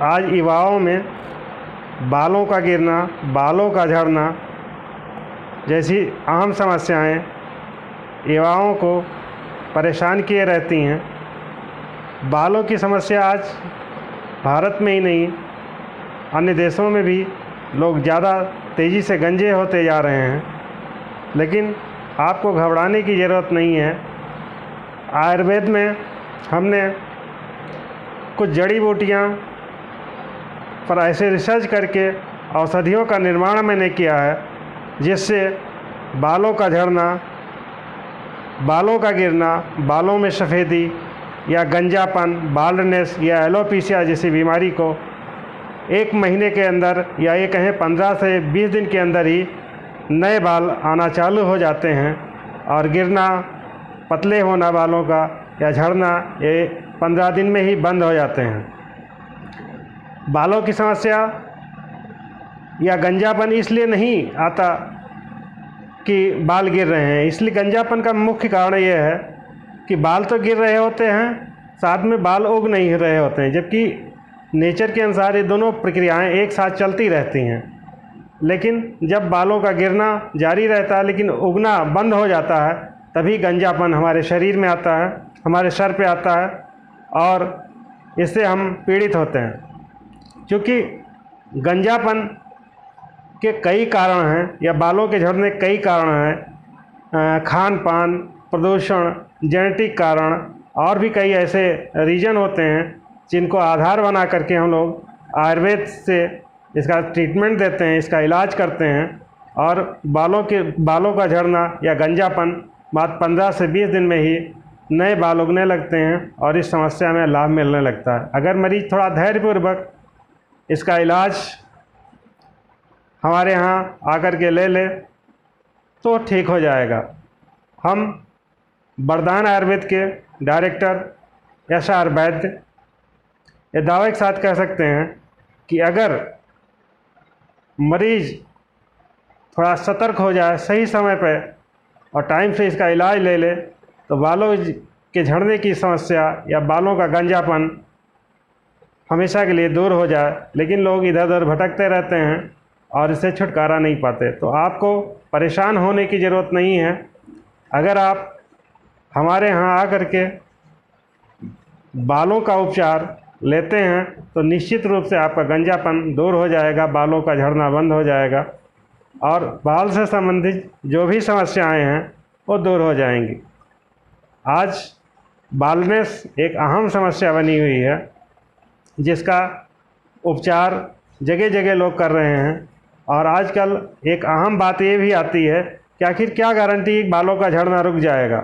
आज युवाओं में बालों का गिरना, बालों का झड़ना जैसी अहम समस्याएं युवाओं को परेशान किए रहती हैं। बालों की समस्या आज भारत में ही नहीं, अन्य देशों में भी लोग ज़्यादा तेज़ी से गंजे होते जा रहे हैं, लेकिन आपको घबराने की ज़रूरत नहीं है। आयुर्वेद में हमने कुछ जड़ी बूटियाँ पर ऐसे रिसर्च करके औषधियों का निर्माण मैंने किया है जिससे बालों का झड़ना, बालों का गिरना, बालों में सफ़ेदी या गंजापन, बाल्डनेस या एलोपेशिया जैसी बीमारी को 1 महीने के अंदर या ये कहें 15 से 20 दिन के अंदर ही नए बाल आना चालू हो जाते हैं और गिरना, पतले होना बालों का या झड़ना ये 15 दिन में ही बंद हो जाते हैं। बालों की समस्या या गंजापन इसलिए नहीं आता कि बाल गिर रहे हैं, इसलिए गंजापन का मुख्य कारण ये है कि बाल तो गिर रहे होते हैं, साथ में बाल उग नहीं रहे होते हैं, जबकि नेचर के अनुसार ये दोनों प्रक्रियाएं एक साथ चलती रहती हैं। लेकिन जब बालों का गिरना जारी रहता है लेकिन उगना बंद हो जाता है, तभी गंजापन हमारे शरीर में आता है, हमारे सर पे आता है और इससे हम पीड़ित होते हैं। क्योंकि गंजापन के कई कारण हैं या बालों के झड़ने के कई कारण हैं, खान पान, प्रदूषण, जेनेटिक कारण और भी कई ऐसे रीजन होते हैं जिनको आधार बना करके हम लोग आयुर्वेद से इसका ट्रीटमेंट देते हैं, इसका इलाज करते हैं और बालों का झड़ना या गंजापन मात्र 15 से 20 दिन में ही नए बाल उगने लगते हैं और इस समस्या में लाभ मिलने लगता है। अगर मरीज़ थोड़ा धैर्यपूर्वक इसका इलाज हमारे यहाँ आकर के ले ले तो ठीक हो जाएगा। हम वरदान आयुर्वेद के डायरेक्टर SR वैद्य ये दावे के साथ कह सकते हैं कि अगर मरीज़ थोड़ा सतर्क हो जाए, सही समय पर और टाइम से इसका इलाज ले ले तो बालों के झड़ने की समस्या या बालों का गंजापन हमेशा के लिए दूर हो जाए। लेकिन लोग इधर उधर भटकते रहते हैं और इससे छुटकारा नहीं पाते। तो आपको परेशान होने की ज़रूरत नहीं है। अगर आप हमारे यहाँ आकर के बालों का उपचार लेते हैं तो निश्चित रूप से आपका गंजापन दूर हो जाएगा, बालों का झड़ना बंद हो जाएगा और बाल से संबंधित जो भी समस्याएं हैं वो दूर हो जाएंगी। आज बालनेस एक अहम समस्या बनी हुई है जिसका उपचार जगह जगह लोग कर रहे हैं और आजकल एक अहम बात ये भी आती है कि आखिर क्या गारंटी बालों का झड़ना रुक जाएगा।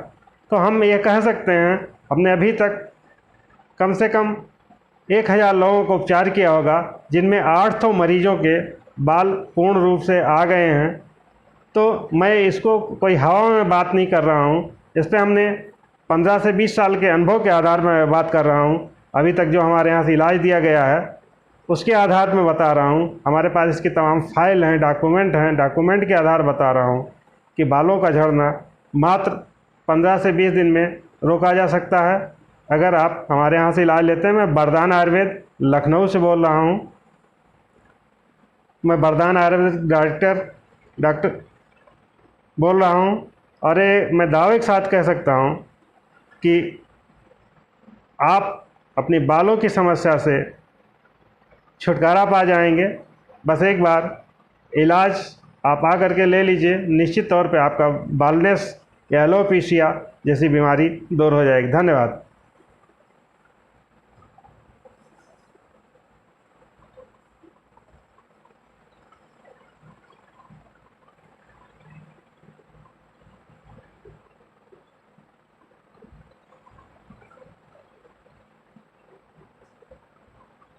तो हम ये कह सकते हैं, हमने अभी तक कम से कम 1000 लोगों को उपचार किया होगा जिनमें 800 मरीजों के बाल पूर्ण रूप से आ गए हैं। तो मैं इसको कोई हवा में बात नहीं कर रहा हूँ, इस पर हमने 15 से 20 साल के अनुभव के आधार में बात कर रहा हूँ। अभी तक जो हमारे यहाँ से इलाज दिया गया है उसके आधार में बता रहा हूँ। हमारे पास इसकी तमाम फाइल हैं, डॉक्यूमेंट हैं, डॉक्यूमेंट के आधार बता रहा हूँ कि बालों का झड़ना मात्र 15 से 20 दिन में रोका जा सकता है अगर आप हमारे यहाँ से इलाज लेते हैं। मैं वरदान आयुर्वेद लखनऊ से बोल रहा हूँ। मैं वरदान आयुर्वेद डॉक्टर बोल रहा हूँ और ये मैं दावे के साथ कह सकता हूँ कि आप अपनी बालों की समस्या से छुटकारा पा जाएंगे। बस एक बार इलाज आप आकर के ले लीजिए, निश्चित तौर पे आपका बालनेस या एलोपेशिया जैसी बीमारी दूर हो जाएगी। धन्यवाद।